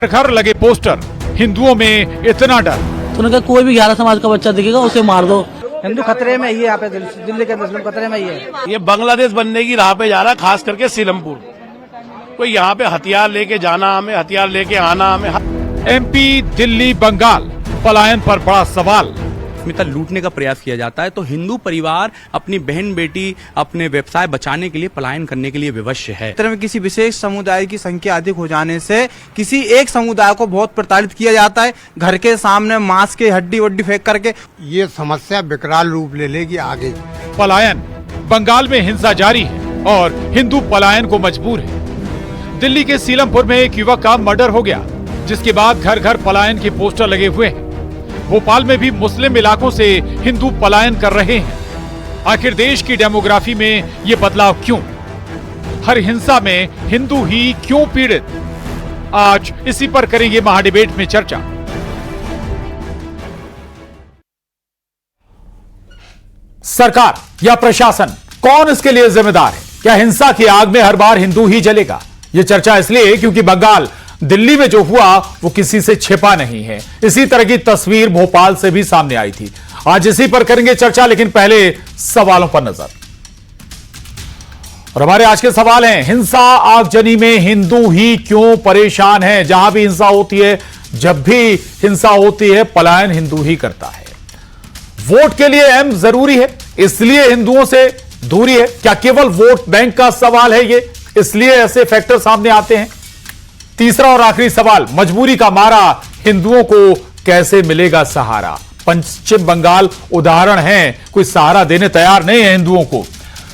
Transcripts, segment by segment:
घर लगे पोस्टर, हिंदुओं में इतना डर। तो उन्होंने कहा कोई भी 11 समाज का बच्चा दिखेगा उसे मार दो। हिंदू खतरे में ही है, यहाँ पे दिल्ली के मुस्लिम खतरे में ही है। ये बांग्लादेश बनने की राह पे जा रहा है, खास करके सीलमपुर। कोई यहाँ पे हथियार लेके जाना, हमें हथियार लेके आना, हमें एमपी, दिल्ली, बंगाल, पलायन पर बड़ा सवाल। अस्मिता लूटने का प्रयास किया जाता है तो हिंदू परिवार अपनी बहन बेटी अपने व्यवसाय बचाने के लिए पलायन करने के लिए विवश है। क्षेत्र में किसी विशेष समुदाय की संख्या अधिक हो जाने से किसी एक समुदाय को बहुत प्रताड़ित किया जाता है, घर के सामने मांस के हड्डी वड्डी फेंक करके। ये समस्या विकराल रूप ले लेगी आगे। पलायन, बंगाल में हिंसा जारी है और हिंदू पलायन को मजबूर है। दिल्ली के सीलमपुर में एक युवक का मर्डर हो गया, जिसके बाद घर घर पलायन के पोस्टर लगे हुए हैं। भोपाल में भी मुस्लिम इलाकों से हिंदू पलायन कर रहे हैं। आखिर देश की डेमोग्राफी में ये बदलाव क्यों? हर हिंसा में हिंदू ही क्यों पीड़ित? आज इसी पर करेंगे महाडिबेट में चर्चा। सरकार या प्रशासन, कौन इसके लिए जिम्मेदार है? क्या हिंसा की आग में हर बार हिंदू ही जलेगा? यह चर्चा इसलिए क्योंकि बंगाल, दिल्ली में जो हुआ वो किसी से छिपा नहीं है। इसी तरह की तस्वीर भोपाल से भी सामने आई थी। आज इसी पर करेंगे चर्चा, लेकिन पहले सवालों पर नजर। और हमारे आज के सवाल हैं, हिंसा आगजनी में हिंदू ही क्यों परेशान है? जहां भी हिंसा होती है, जब भी हिंसा होती है, पलायन हिंदू ही करता है। वोट के लिए अहम जरूरी है, इसलिए हिंदुओं से दूरी है। क्या केवल वोट बैंक का सवाल है ये, इसलिए ऐसे फैक्टर सामने आते हैं? तीसरा और आखिरी सवाल, मजबूरी का मारा हिंदुओं को कैसे मिलेगा सहारा? पश्चिम बंगाल उदाहरण है, कोई सहारा देने तैयार नहीं है हिंदुओं को।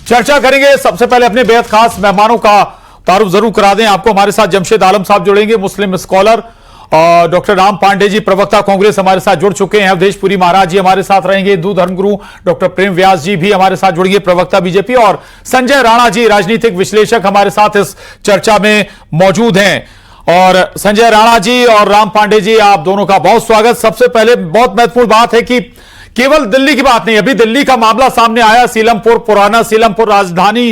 चर्चा करेंगे। सबसे पहले अपने बेहद खास मेहमानों का तारुफ जरूर करा दें आपको। हमारे साथ जमशेद आलम साहब जुड़ेंगे, मुस्लिम स्कॉलर, और डॉक्टर राम पांडे जी, प्रवक्ता कांग्रेस, हमारे साथ जुड़ चुके हैं। अवधेश पुरी महाराज जी हमारे साथ रहेंगे। हिंदू धर्मगुरु डॉक्टर प्रेम व्यास जी भी हमारे साथ जुड़ेंगे, प्रवक्ता बीजेपी। और संजय राणा जी, राजनीतिक विश्लेषक, हमारे साथ इस चर्चा में मौजूद हैं। और संजय राणा जी और राम पांडे जी, आप दोनों का बहुत स्वागत। सबसे पहले बहुत महत्वपूर्ण बात है कि केवल दिल्ली की बात नहीं, अभी दिल्ली का मामला सामने आया, सीलमपुर, पुराना सीलमपुर, राजधानी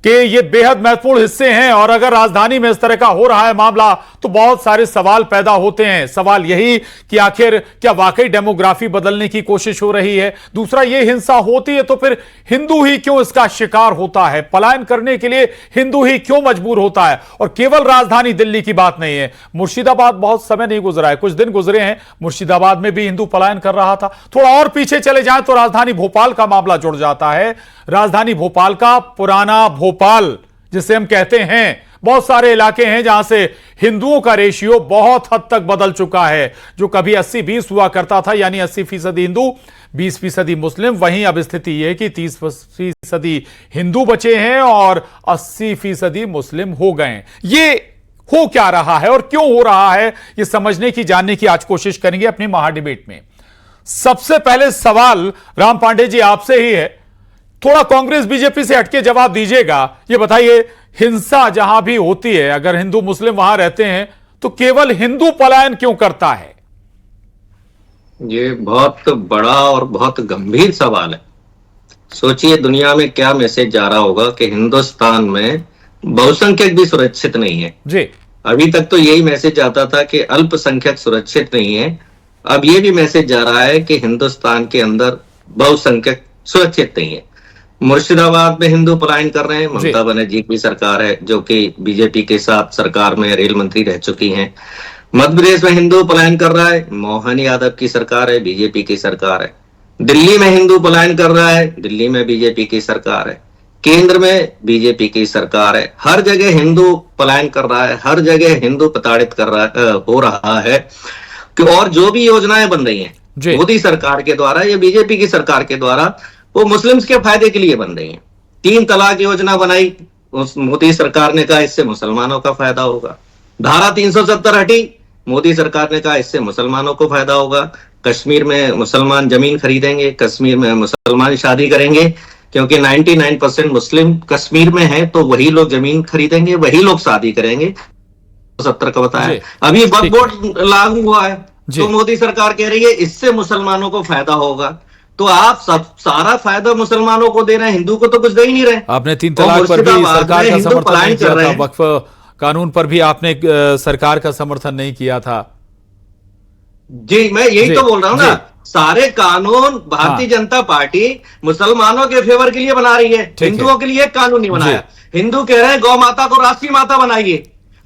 के ये बेहद महत्वपूर्ण हिस्से हैं। और अगर राजधानी में इस तरह का हो रहा है मामला, तो बहुत सारे सवाल पैदा होते हैं। सवाल यही कि आखिर क्या वाकई डेमोग्राफी बदलने की कोशिश हो रही है? दूसरा, ये हिंसा होती है तो फिर हिंदू ही क्यों इसका शिकार होता है? पलायन करने के लिए हिंदू ही क्यों मजबूर होता है? और केवल राजधानी दिल्ली की बात नहीं है, मुर्शिदाबाद बहुत समय नहीं गुजरा है, कुछ दिन गुजरे हैं, मुर्शिदाबाद में भी हिंदू पलायन कर रहा था। थोड़ा और पीछे चले जाएं तो राजधानी भोपाल का मामला जुड़ जाता है। राजधानी भोपाल का पुराना भोपाल जिसे हम कहते हैं, बहुत सारे इलाके हैं जहां से हिंदुओं का रेशियो बहुत हद तक बदल चुका है। जो कभी 80-20 हुआ करता था, यानी 80% हिंदू, 20% मुस्लिम, वहीं अब स्थिति यह है कि 30% हिंदू बचे हैं और 80% मुस्लिम हो गए। ये हो क्या रहा है और क्यों हो रहा है, ये समझने की, जानने की आज कोशिश करेंगे अपनी महाडिबेट में। सबसे पहले सवाल राम पांडे जी आपसे ही है, थोड़ा कांग्रेस बीजेपी से हटके जवाब दीजिएगा। ये बताइए, हिंसा जहां भी होती है, अगर हिंदू मुस्लिम वहां रहते हैं, तो केवल हिंदू पलायन क्यों करता है? ये बहुत बड़ा और बहुत गंभीर सवाल है। सोचिए दुनिया में क्या मैसेज जा रहा होगा कि हिंदुस्तान में बहुसंख्यक भी सुरक्षित नहीं है जी। अभी तक तो यही मैसेज आता था कि अल्पसंख्यक सुरक्षित नहीं है। अब ये भी मैसेज जा रहा है कि हिंदुस्तान के अंदर बहुसंख्यक सुरक्षित नहीं है। मुर्शिदाबाद में हिंदू पलायन कर रहे हैं, ममता बनर्जी की सरकार है जो कि बीजेपी के साथ सरकार में रेल मंत्री रह चुकी हैं। मध्य प्रदेश में हिंदू पलायन कर रहा है, मोहन यादव की सरकार है, बीजेपी की सरकार है। दिल्ली में हिंदू पलायन कर रहा है, दिल्ली में बीजेपी की सरकार है। केंद्र में बीजेपी की सरकार है। हर जगह हिंदू पलायन कर रहा है, हर जगह हिंदू प्रताड़ित कर रहा हो रहा है। और जो भी योजनाएं बन रही हैं मोदी सरकार के द्वारा या बीजेपी की सरकार के द्वारा, वो मुस्लिम्स के फायदे के लिए बन रही हैं। 3 तलाक योजना बनाई, उस मोदी सरकार ने कहा इससे मुसलमानों का फायदा होगा। धारा 370 हटी, मोदी सरकार ने कहा इससे मुसलमानों को फायदा होगा। कश्मीर में मुसलमान जमीन खरीदेंगे, कश्मीर में मुसलमान शादी करेंगे, क्योंकि 99% मुस्लिम कश्मीर में है, तो वही लोग जमीन खरीदेंगे, वही लोग शादी करेंगे। 70 का बताया। अभी वक्फ बोर्ड लागू हुआ है, तो मोदी सरकार कह रही है इससे मुसलमानों को फायदा होगा। तो आप सब सारा फायदा मुसलमानों को दे रहे हैं, हिंदू को तो कुछ दे ही नहीं रहे। आपने 3 तलाक पर भी सरकार का समर्थन नहीं किया था, वक्फ कानून पर भी आपने सरकार का समर्थन नहीं किया था। जी, मैं यही जी, तो बोल रहा हूं जी। ना, सारे कानून भारतीय जनता पार्टी मुसलमानों के फेवर के लिए बना रही है, है। हिंदुओं के लिए एक कानून नहीं बनाया। हिंदू कह रहे हैं गौ माता को राष्ट्रीय माता बनाइए,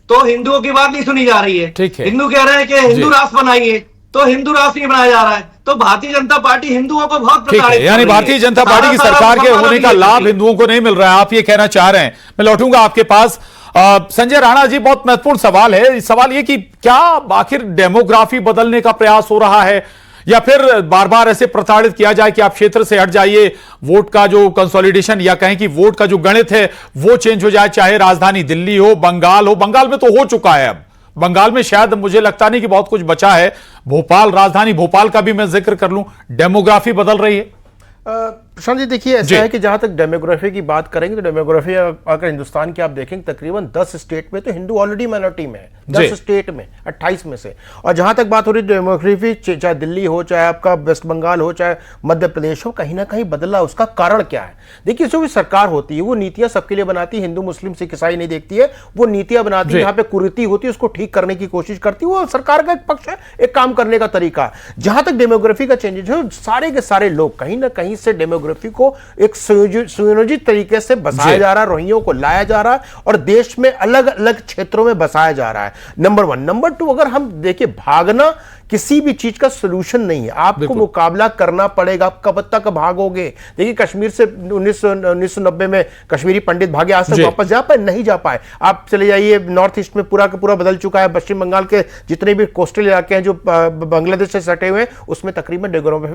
तो हिंदुओं की बात नहीं सुनी जा रही है। ठीक है। हिंदू कह रहे हैं कि हिंदू राष्ट्र बनाइए, तो हिंदू राष्ट्र नहीं बनाया जा रहा है। तो भारतीय जनता पार्टी हिंदुओं को बहुत ठीक प्रताड़ित है, यानी कर रही है। भारतीय जनता पार्टी की सारा सरकार के सारा होने का बीजेपी। लाभ हिंदुओं को नहीं मिल रहा है, आप ये कहना चाह रहे हैं। मैं लौटूंगा आपके पास। संजय राणा जी, बहुत महत्वपूर्ण सवाल है। सवाल ये कि क्या आखिर डेमोग्राफी बदलने का प्रयास हो रहा है, या फिर बार बार ऐसे प्रताड़ित किया जाए कि आप क्षेत्र से हट जाइए, वोट का जो कंसोलिडेशन या कहें कि वोट का जो गणित है वो चेंज हो जाए, चाहे राजधानी दिल्ली हो, बंगाल हो। बंगाल में तो हो चुका है, अब बंगाल में शायद मुझे लगता नहीं कि बहुत कुछ बचा है। भोपाल, राजधानी भोपाल का भी मैं जिक्र कर लूं, डेमोग्राफी बदल रही है। प्रशांत जी, देखिए ऐसा है कि जहां तक डेमोग्राफी की बात करेंगे तो डेमोग्राफी अगर हिंदुस्तान की आप देखेंगे तकरीबन 10 स्टेट में तो हिंदू ऑलरेडी माइनॉरिटी में है, 10 स्टेट में 28 में से। और जहां तक बात हो रही है डेमोग्राफी, चाहे दिल्ली हो, चाहे आपका वेस्ट बंगाल हो, चाहे मध्य प्रदेश हो, कहीं ना कहीं बदला। उसका कारण क्या है? देखिए, जो भी सरकार होती है वो नीतियां सबके लिए बनाती है, हिंदू मुस्लिम सिख ईसाई नहीं देखती है, वो नीतियां बनाती है। जहां पे कुरीति होती है उसको ठीक करने की कोशिश करती है, वो सरकार का एक पक्ष है, एक काम करने का तरीका। जहां तक डेमोग्राफी का चेंजेस है, सारे के सारे लोग कहीं ना कहीं से डेमोग्राफी को एक सुनियोजित तरीके से बसाया जा रहा है, रोहिंग्यों को लाया जा रहा है और देश में अलग अलग क्षेत्रों में बसाया जा रहा है। नंबर 1। नंबर 2, अगर हम देखिए, भागना किसी भी चीज का सलूशन नहीं है, आपको मुकाबला करना पड़ेगा। आप कब तक भागोगे? देखिए, कश्मीर से 1990 में कश्मीरी पंडित भागे, आज तक वापस जा पाए? नहीं जा पाए। आप चले जाइए नॉर्थ ईस्ट में, पूरा का पूरा बदल चुका है। पश्चिम बंगाल के जितने भी कोस्टल इलाके हैं जो बांग्लादेश से सटे हुए हैं, उसमें तकरीबन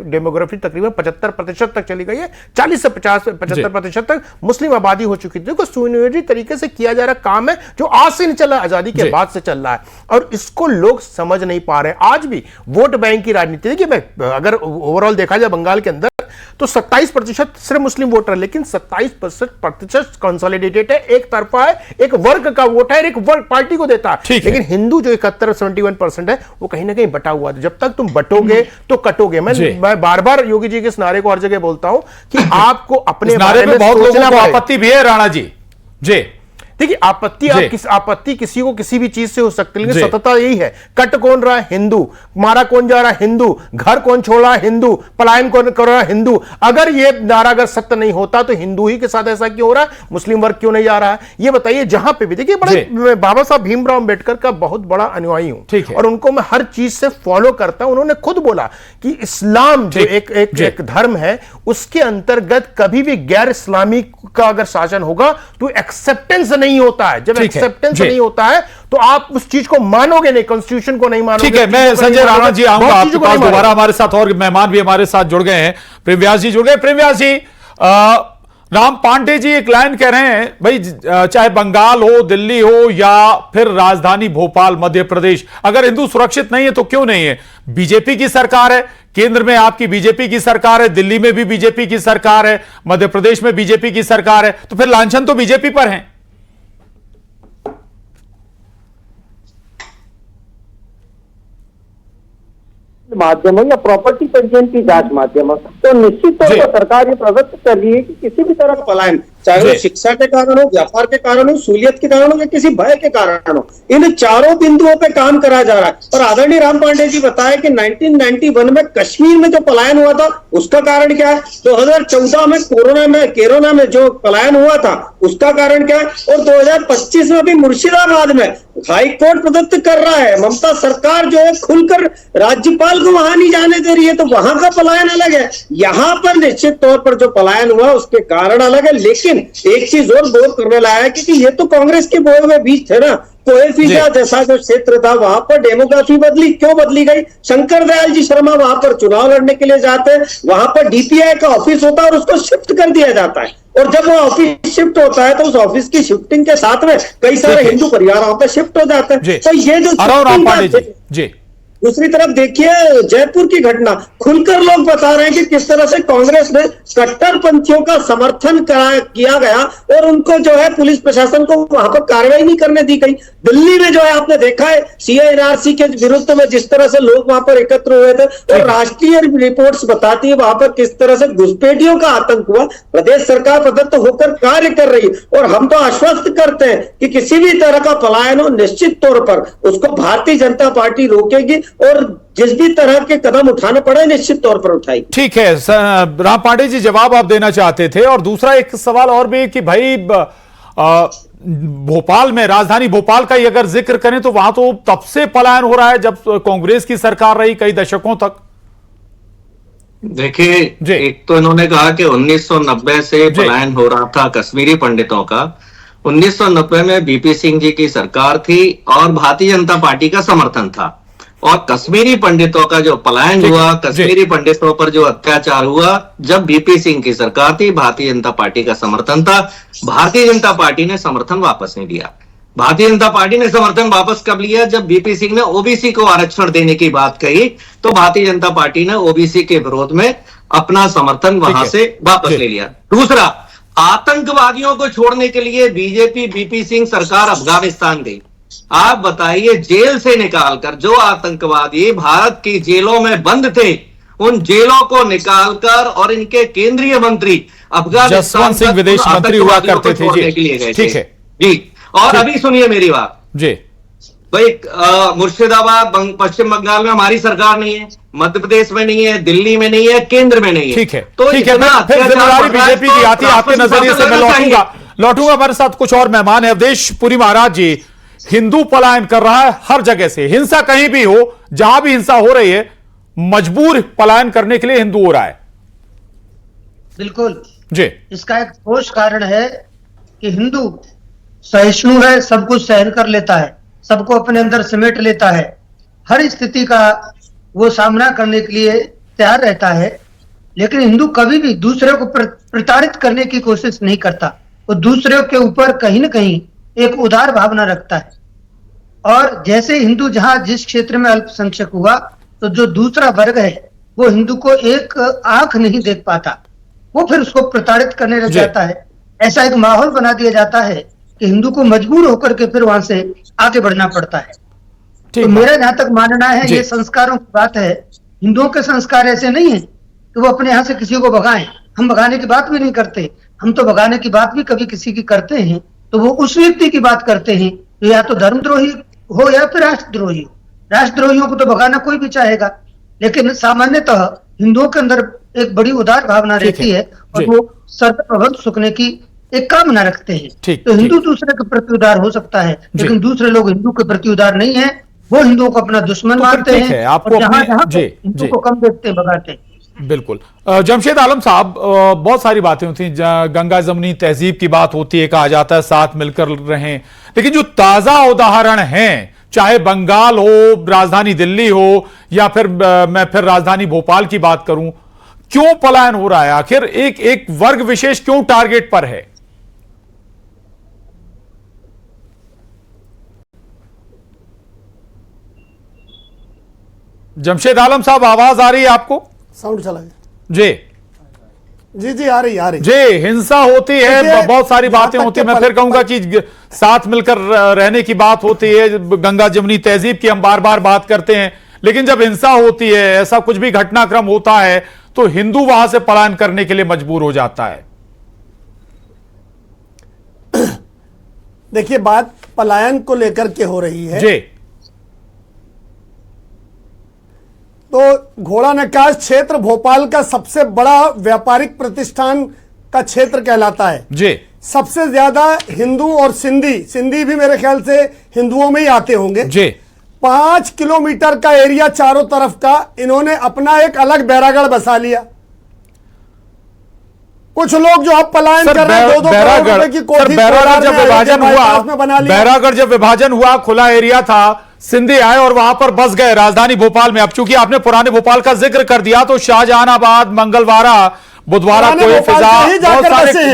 डेमोग्राफी तकरीबन 75% तक चली गई है। 40 से 75% तक मुस्लिम आबादी हो चुकी थी। देखो, सुनियोजित तरीके से किया जा रहा काम है जो आज से नहीं चला, आजादी के बाद से चल रहा है, और इसको लोग समझ नहीं पा रहे। आज भी वोट बैंक की राजनीति, देखिए, मैं अगर ओवरऑल देखा जाए बंगाल के अंदर तो 27% सिर्फ मुस्लिम वोटर, लेकिन 27% कंसोलिडेटेड है, एक तरफा है, एक वर्ग का वोट है, एक वर्ग पार्टी को देता है। लेकिन हिंदू जो 71% है वो कहीं ना कहीं बटा हुआ है। जब तक तुम बटोगे तो कटोगे। मैं बार बार योगी जी के इस नारे को हर जगह बोलता हूं कि आपको अपने नारे में बहुत लोगों को आपत्ति भी है राणा जी। जी, देखिए, आपत्ति किसी को किसी भी चीज से हो सकती है, लेकिन सतता यही है, कट कौन रहा है? हिंदू। मारा कौन जा रहा है? हिंदू। घर कौन छोड़ रहा है? हिंदू। पलायन कौन कर रहा है? हिंदू। अगर ये नारा अगर सत्य नहीं होता तो हिंदू ही के साथ ऐसा क्यों हो रहा है? मुस्लिम वर्ग क्यों नहीं जा रहा है? ये बताइए। जहां पे भी देखिए, बड़े बाबा साहब भीमराव अंबेडकर का बहुत बड़ा अनुयायी हूं, और उनको मैं हर चीज से फॉलो करता हूं। उन्होंने खुद बोला कि इस्लाम जो एक धर्म है, उसके अंतर्गत कभी भी गैर इस्लामी का अगर शासन होगा तो एक्सेप्टेंस नहीं होता है। जब एक्सेप्टेंस नहीं होता है तो आप उस चीज को मानोगे नहीं, कॉन्स्टिट्यूशन को नहीं मानोगे। ठीक है, मैं संजय राणा जी आऊंगा आपके पास दोबारा। हमारे साथ और मेहमान भी हमारे साथ जुड़ गए हैं। प्रेम व्यास जी जुड़ गए। प्रेम व्यास जी, राम पांडे जी एक लाइन कह रहे हैं, भाई चाहे बंगाल हो, दिल्ली हो, या फिर राजधानी भोपाल मध्य प्रदेश, अगर हिंदू सुरक्षित नहीं है तो क्यों नहीं है? बीजेपी की सरकार है, केंद्र में आपकी बीजेपी की सरकार है, दिल्ली में भी बीजेपी की सरकार है, मध्य प्रदेश में बीजेपी की सरकार है, तो फिर लांछन तो बीजेपी पर है। माध्यम हो या प्रॉपर्टी पंजीयन की जांच माध्यम हो, तो निश्चित तौर पर सरकार ये प्रवृत्त कर रही है कि किसी भी तरह का पलायन, चाहे वो शिक्षा के कारण हो, व्यापार के कारण हो, सहूलियत के कारण हो या किसी भय के कारण हो, इन चारों बिंदुओं पे काम करा जा रहा है। और आदरणीय राम पांडे जी बताया कि 1991 में कश्मीर में जो पलायन हुआ था उसका कारण क्या है, 2014 में कोरोना में जो पलायन हुआ था उसका कारण क्या है, और 2025 में भी मुर्शिदाबाद में हाई कोर्ट प्रदत्त कर रहा है, ममता सरकार जो है खुलकर राज्यपाल को वहां नहीं जाने दे रही है, तो वहां का पलायन अलग है। यहाँ पर निश्चित तौर पर जो पलायन हुआ उसके कारण अलग है। लेकिन एक चीज और गौर करने लायक है कि ये तो कांग्रेस के बोए हुए बीज थे ना, कोएफिशिएंट जैसा जो क्षेत्र था वहां पर डेमोग्राफी बदली, क्यों बदली गई? शंकर दयाल जी शर्मा वहां पर चुनाव लड़ने के लिए जाते हैं, वहां पर डीपीआई का ऑफिस होता है और उसको शिफ्ट कर दिया जाता है, और जब वो ऑफिस शिफ्ट होता है तो उस ऑफिस की शिफ्टिंग के साथ में कई सारे हिंदू परिवार वहां पर शिफ्ट हो जाते हैं। तो ये जो दूसरी तरफ देखिए जयपुर की घटना, खुलकर लोग बता रहे हैं कि किस तरह से कांग्रेस में कट्टरपंथियों का समर्थन किया गया और उनको जो है पुलिस प्रशासन को वहां पर कार्रवाई नहीं करने दी गई। दिल्ली में जो है आपने देखा है सीएनआरसी के विरुद्ध में जिस तरह से लोग वहां पर एकत्र हुए थे, और राष्ट्रीय रिपोर्ट्स बताती है वहां पर किस तरह से घुसपैठियों का आतंक हुआ। प्रदेश सरकार प्रदत्त होकर कार्य कर रही है और हम तो आश्वस्त करते हैं कि किसी भी तरह का पलायन हो निश्चित तौर पर उसको भारतीय जनता पार्टी रोकेगी और जिस भी तरह के कदम उठाने पड़े निश्चित तौर पर उठाएगी। ठीक है राम पांडे जी, जवाब आप देना चाहते थे। और दूसरा एक सवाल और भी कि भाई भोपाल में, राजधानी भोपाल का ही अगर जिक्र करें तो वहां तो तब से पलायन हो रहा है जब कांग्रेस की सरकार रही कई दशकों तक। देखिए, एक तो इन्होंने कहा कि 1990 से पलायन हो रहा था कश्मीरी पंडितों का। 1990 में बीपी सिंह जी की सरकार थी और भारतीय जनता पार्टी का समर्थन था, और कश्मीरी पंडितों का जो पलायन हुआ, कश्मीरी पंडितों पर जो अत्याचार हुआ, जब बीपी सिंह की सरकार थी, भारतीय जनता पार्टी का समर्थन था। भारतीय जनता पार्टी ने समर्थन वापस नहीं लिया। भारतीय जनता पार्टी ने समर्थन वापस कब लिया? जब बीपी सिंह ने ओबीसी को आरक्षण देने की बात कही तो भारतीय जनता पार्टी ने ओबीसी के विरोध में अपना समर्थन वहां से वापस ले लिया। दूसरा, आतंकवादियों को छोड़ने के लिए बीजेपी बीपी सिंह सरकार अफगानिस्तान गई। आप बताइए, जेल से निकालकर जो आतंकवादी भारत की जेलों में बंद थे उन जेलों को निकालकर और इनके केंद्रीय मंत्री अफगानिस्तान जसवंत सिंह विदेश मंत्री हुआ करते थे जी। ठीक है जी। और अभी सुनिए मेरी बात जी भाई, मुर्शिदाबाद पश्चिम बंगाल में हमारी सरकार नहीं है, मध्य प्रदेश में नहीं है, दिल्ली में नहीं है, केंद्र में नहीं है। ठीक है, तो ठीक है। फिर जिम्मेदारी बीजेपी की आती है आपके नजरिए से। मैं लौटूंगा हमारे साथ कुछ और मेहमान है। अवधेश पुरी महाराज जी, हिंदू पलायन कर रहा है हर जगह से, हिंसा कहीं भी हो, जहां भी हिंसा हो रही है, मजबूर पलायन करने के लिए हिंदू हो रहा है। बिल्कुल जी, इसका एक ठोस कारण है कि हिंदू सहिष्णु है, सब कुछ सहन कर लेता है, सबको अपने अंदर समेट लेता है, हर स्थिति का वो सामना करने के लिए तैयार रहता है। लेकिन हिंदू कभी भी दूसरे को प्रताड़ित करने की कोशिश नहीं करता। वो दूसरे के ऊपर कहीं ना कहीं एक उदार भावना रखता है। और जैसे हिंदू जहां जिस क्षेत्र में अल्पसंख्यक हुआ तो जो दूसरा वर्ग है वो हिंदू को एक आंख नहीं देख पाता, वो फिर उसको प्रताड़ित करने लग जाता है। ऐसा एक माहौल बना दिया जाता है कि हिंदू को मजबूर होकर के फिर वहां से आगे बढ़ना पड़ता है। तो मेरा जहां तक मानना है ये संस्कारों की बात है। हिंदुओं के संस्कार ऐसे नहीं है कि वो अपने यहाँ से किसी को भगाएं। हम भगाने की बात भी नहीं करते। हम तो भगाने की बात भी कभी किसी की करते हैं तो वो उस व्यक्ति की बात करते हैं तो या तो धर्मद्रोही हो या फिर राष्ट्रद्रोही हो। राष्ट्रद्रोहियों को तो भगाना कोई भी चाहेगा, लेकिन सामान्यतः हिंदुओं के अंदर एक बड़ी उदार भावना रहती है और वो सर्वभक्त सुखने की एक कामना रखते हैं। तो हिंदू दूसरे के प्रति उदार हो सकता है, लेकिन दूसरे लोग हिंदू के प्रति उदार नहीं है। वो हिंदुओं को अपना दुश्मन मानते हैं और जहां जहां हिंदू को कम देखते हैं भगाते हैं। बिल्कुल। जमशेद आलम साहब, बहुत सारी बातें होती हैं, गंगा जमुनी तहजीब की बात होती है, कहा जाता है साथ मिलकर रहें, लेकिन जो ताजा उदाहरण हैं, चाहे बंगाल हो, राजधानी दिल्ली हो, या फिर मैं फिर राजधानी भोपाल की बात करूं, क्यों पलायन हो रहा है? आखिर एक वर्ग विशेष क्यों टारगेट पर है? जमशेद आलम साहब, आवाज आ रही है आपको? साउंड चला जी जी जी आ रही जी। हिंसा होती है, बहुत सारी बातें होती है। मैं फिर कहूंगा कि साथ मिलकर रहने की बात होती है, गंगा जमुनी तहजीब की हम बार बार बात करते हैं, लेकिन जब हिंसा होती है, ऐसा कुछ भी घटनाक्रम होता है तो हिंदू वहां से पलायन करने के लिए मजबूर हो जाता है। देखिए, बात पलायन को लेकर के हो रही है जी। तो घोड़ा नक्काश क्षेत्र भोपाल का सबसे बड़ा व्यापारिक प्रतिष्ठान का क्षेत्र कहलाता है जी। सबसे ज्यादा हिंदू और सिंधी भी मेरे ख्याल से हिंदुओं में ही आते होंगे जी। 5 किलोमीटर का एरिया चारों तरफ का इन्होंने अपना एक अलग बैरागढ़ बसा लिया। कुछ लोग जो अब पलायन कर रहे हैं, 2-2 करोड़ रुपए की कोठी बैरागढ़ जब विभाजन हुआ, बैरागढ़ जब विभाजन हुआ, खुला एरिया था, सिंधी आए और वहां पर बस गए राजधानी भोपाल में। अब चूंकि आपने पुराने भोपाल का जिक्र कर दिया तो शाहजहानाबाद, मंगलवारा, बुधवारा, कोई फिजा,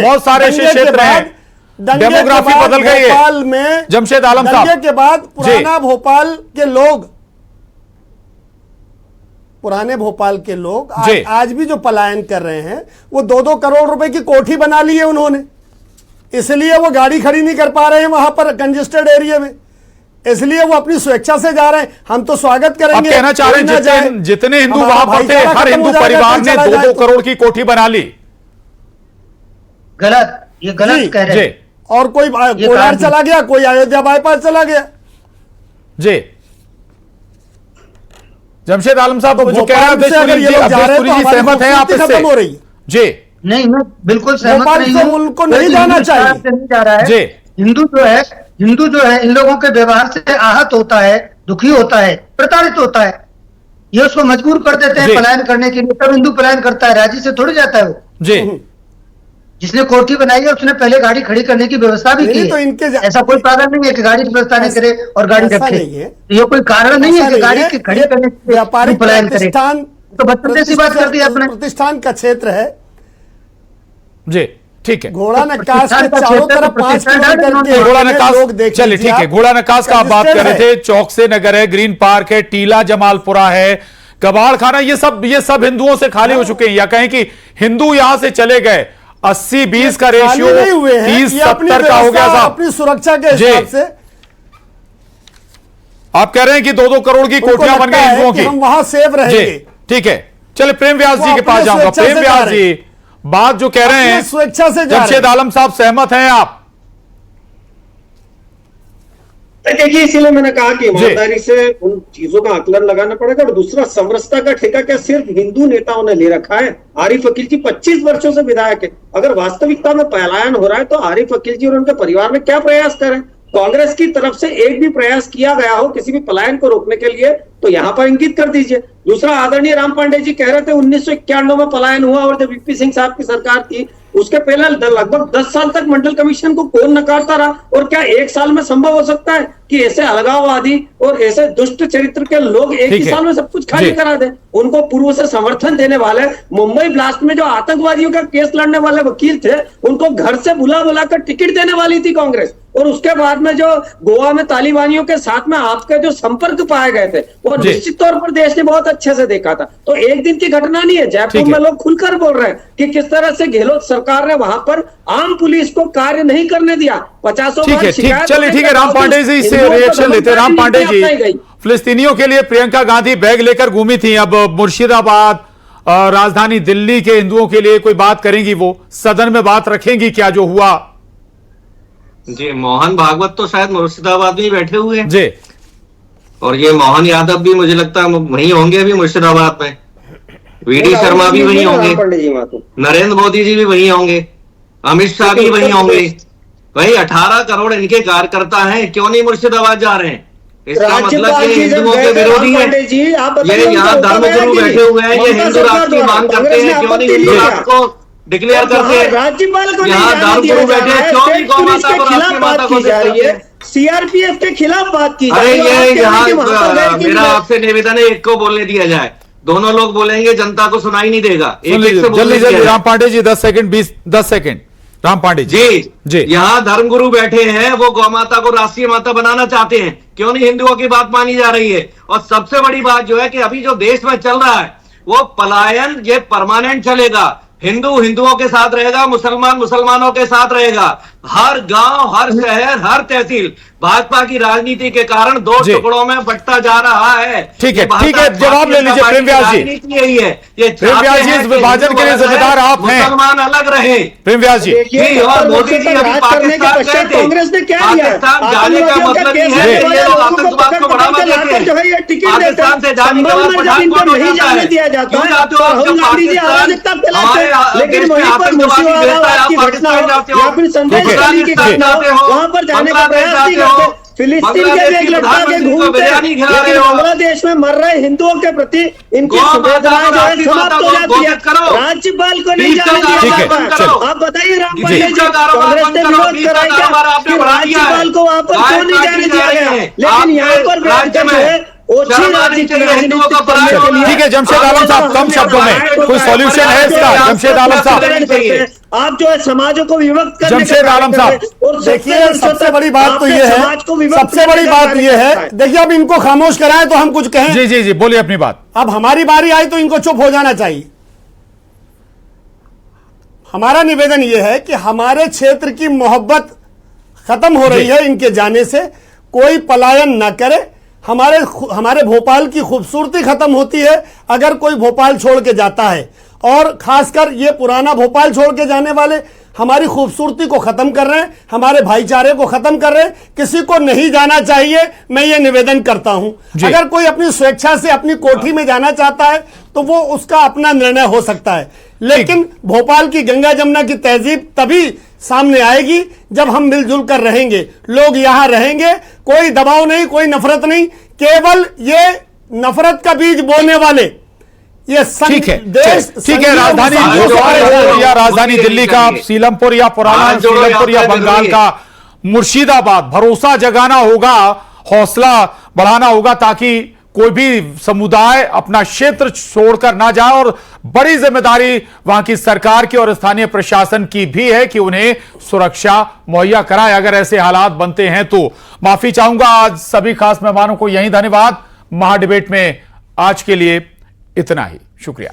बहुत सारे ऐसे क्षेत्र हैं, डेमोग्राफी बदल गई है। जमशेद आलम साहब, के बाद पुराना भोपाल के लोग पुराने भोपाल के लोग आज भी जो पलायन कर रहे हैं, वो 2-2 करोड़ रुपए की कोठी बना ली है उन्होंने, इसलिए वो गाड़ी खड़ी नहीं कर पा रहे हैं वहां पर कंजेस्टेड एरिया में, इसलिए वो अपनी स्वेच्छा से जा रहे हैं। हम तो स्वागत करेंगे। आप कहना चाह रहे हैं जितने हिंदू वहां पर थे, हर हिंदू परिवार ने 2-2 करोड़ की कोठी बना ली। गलत, ये गलत कह रहे हैं। और कोई कोलार चला गया, कोई अयोध्या बाईपास चला गया। जी जमशेद आलम साहब जो कह रहे हैं, सहमत है आप इससे? हो रही जी नहीं, मैं बिल्कुल सहमत नहीं हूं। उनको नहीं जाना चाहिए, नहीं जा रहा है जी। हिंदू जो है इन लोगों के व्यवहार से आहत होता है, दुखी होता है, प्रताड़ित होता है, ये उसको मजबूर कर देते हैं पलायन करने के लिए। तब हिंदू पलायन करता है, राज्य से थोड़ी जाता है वो जी। जिसने कोठी बनाई है उसने पहले गाड़ी खड़ी करने की व्यवस्था भी की है। तो इनके ऐसा कोई पागल नहीं है कि गाड़ी की व्यवस्था नहीं करे और गाड़ी रखे। ये कोई कारण नहीं है कि गाड़ी की खड़ी करने के व्यापारिक पलायन करे। तो बदतमीजी बात कर दी आपने। प्रतिष्ठान का क्षेत्र है जी, ठीक है। घोड़ा नक्काश के चारों तरफ 5 किलोमीटर के घोड़ा नक्काश, चलिए ठीक है, घोड़ा नक्काश का आप बात कर रहे थे। चौक से नगर है, ग्रीन पार्क है, टीला जमालपुरा है, कबाड़ खाना, ये सब हिंदुओं से खाली हो चुके हैं, या कहें कि हिंदू यहां से चले गए। 80-20 का रेशियो 30-70 का हो गया साहब, अपनी सुरक्षा के हिसाब से। आप कह रहे हैं कि 2-2 करोड़ की कोठियां बन गई हिंदुओं की, हम वहां सेफ रहेंगे। ठीक है, चलिए प्रेम व्यास जी के पास जाऊंगा। प्रेम व्यास जी, बात जो कह रहे हैं स्वेच्छा से जमशेद आलम साहब, सहमत हैं आप? देखिए, इसीलिए मैंने कहा कि ईमानदारी से उन चीजों का आकलन लगाना पड़ेगा। और दूसरा, समरसता का ठेका क्या सिर्फ हिंदू नेताओं ने ले रखा है? आरिफ अकील जी 25 वर्षों से विधायक है। अगर वास्तविकता में पलायन हो रहा है तो आरिफ अकील जी और उनके परिवार में क्या प्रयास करें? कांग्रेस की तरफ से एक भी प्रयास किया गया हो किसी भी पलायन को रोकने के लिए तो यहां पर इंगित कर दीजिए। दूसरा, आदरणीय राम पांडे जी कह रहे थे 1991 में पलायन हुआ और जब वीपी सिंह साहब की सरकार थी उसके पहले लगभग 10 साल तक मंडल कमीशन को कौन नकारता रहा? और क्या 1 साल में संभव हो सकता है कि ऐसे अलगाववादी और ऐसे दुष्ट चरित्र के लोग एक ही साल में सब कुछ खाली करा दें? उनको पूर्व से समर्थन देने वाले, मुंबई ब्लास्ट में जो आतंकवादियों का केस लड़ने वाले वकील थे, उनको घर से बुलाकर टिकट देने वाली थी कांग्रेस। और उसके बाद में जो गोवा में तालिबानियों के साथ में आपके जो संपर्क पाए गए थे वो निश्चित तौर पर देश ने बहुत अच्छे से देखा था। तो एक दिन की घटना नहीं है। जयपुर में लोग खुलकर बोल रहे हैं कि किस तरह से गहलोत सरकार ने वहां पर आम पुलिस को कार्य नहीं करने दिया। 50 चलिए ठीक है, राम पांडे जी से रिएक्शन लेते हैं। राम पांडे जी, फिलिस्तीनियों के लिए प्रियंका गांधी बैग लेकर घूमी थी, अब मुर्शिदाबाद राजधानी दिल्ली के हिंदुओं के लिए कोई बात करेंगी? वो सदन में बात रखेंगी क्या जो हुआ? जी, मोहन भागवत तो शायद मुर्शिदाबाद में ही बैठे हुए हैं जी, और ये मोहन यादव भी मुझे लगता है वहीं होंगे अभी मुर्शिदाबाद में। वीडी शर्मा भी वहीं होंगे, नरेंद्र मोदी जी भी वहीं होंगे, अमित शाह भी वहीं होंगे। भाई 18 करोड़ इनके कार्यकर्ता हैं, क्यों नहीं मुर्शिदाबाद जा रहे हैं? इसका मतलब ये हिंदुओं के विरोधी है। ये यहाँ धर्मगुरु बैठे हुए हैं, ये हिंदू राष्ट्र की मांग करते हैं, क्यों नहीं हिंदू राष्ट्र को डिक्लेयर करते हैं? राज्यपाल को यहाँ धर्मगुरु बैठे हैं, क्यों नहीं गौ माता को राष्ट्रीय माता को जा रही है? सीआरपीएफ के खिलाफ बात की। अरे ये यहाँ मेरा आपसे निवेदन है, एक को बोलने दिया जाए, दोनों लोग बोलेंगे जनता को सुनाई नहीं देगा। जल्दी राम पांडे जी 10 सेकंड राम पांडे जी, यहाँ धर्मगुरु बैठे हैं, वो गौ माता को राष्ट्रीय माता बनाना चाहते हैं, क्यों नहीं हिंदुओं की बात मानी जा रही है? और सबसे बड़ी बात जो है कि अभी जो देश में चल रहा है वो पलायन ये परमानेंट चलेगा। हिंदू हिंदुओं के साथ रहेगा, मुसलमान मुसलमानों के साथ रहेगा। हर गांव, हर शहर, हर तहसील भाजपा की राजनीति के कारण 2 टुकड़ों में बंटता जा रहा है। ठीक है, जवाब ले लीजिए प्रेम व्यास जी। यही है, ये प्रेम व्यास जी, इस विभाजन के लिए जिम्मेदार आप हैं। मुसलमान अलग रहे। प्रेम व्यास जी, और मोदी जी अभी पाकिस्तान गए थे, कांग्रेस ने क्या किया? पाकिस्तान जाने का मतलब नहीं है कि ये लोग आतंकवाद को बढ़ावा देते हैं। पाकिस्तान से जाने के बाद पठानकोट हो जाता है, क्यों जाते हो आप? जब पाकिस्तान हमारे लेकिन वहीं पर मुर्शिदाबाद की घटना या फिर संदेश की घटना, वहां पर जाने का प्रयास नहीं करते। फिलिस्तीन के एक लड़का के घूमते, लेकिन बांग्लादेश में मर रहे हिंदुओं के प्रति इनकी संवेदनाएं जो है समाप्त हो जाती है। राज्यपाल को नहीं जाने दिया जाता। आप बताइए राम पांडे जी, कांग्रेस ने विरोध करा क्या कि राज्यपाल को वहां पर क्यों नहीं जाने दिया गया? लेकिन यहाँ पर जो है ओछी राजनीति करने के लिए। ठीक है जमशेद आलम साहब, कम शब्दों में कोई सॉल्यूशन है इसका? जमशेद आलम साहब, आप जो है समाजों को विभक्त करने जमशेद आलम साहब, और देखिए सबसे बड़ी बात तो ये है, सबसे बड़ी बात ये है, देखिए अब इनको खामोश कराएं तो हम कुछ कहें। जी जी जी बोलिए अपनी बात। अब हमारी बारी आई तो इनको चुप हो जाना चाहिए। हमारा निवेदन यह है कि हमारे क्षेत्र की मोहब्बत खत्म हो रही है इनके जाने से, कोई पलायन ना करे। हमारे भोपाल की खूबसूरती खत्म होती है अगर कोई भोपाल छोड़ के जाता है, और खासकर ये पुराना भोपाल छोड़ के जाने वाले हमारी खूबसूरती को खत्म कर रहे हैं, हमारे भाईचारे को खत्म कर रहे हैं। किसी को नहीं जाना चाहिए, मैं ये निवेदन करता हूं। अगर कोई अपनी स्वेच्छा से अपनी कोठी में जाना चाहता है तो वो उसका अपना निर्णय हो सकता है, लेकिन भोपाल की गंगा जमुना की तहजीब तभी सामने आएगी जब हम मिलजुल कर रहेंगे, लोग यहां रहेंगे, कोई दबाव नहीं, कोई नफरत नहीं, केवल ये नफरत का बीज बोने वाले ये ठीक है राजधानी दिल्ली का सीलमपुर या पुराना सीलमपुर या बंगाल का मुर्शिदाबाद, भरोसा जगाना होगा, हौसला बढ़ाना होगा ताकि कोई भी समुदाय अपना क्षेत्र छोड़कर ना जाए। और बड़ी जिम्मेदारी वहां की सरकार की और स्थानीय प्रशासन की भी है कि उन्हें सुरक्षा मुहैया कराए अगर ऐसे हालात बनते हैं तो। माफी चाहूंगा आज सभी खास मेहमानों को, यहीं धन्यवाद। महाडिबेट में आज के लिए इतना ही, शुक्रिया।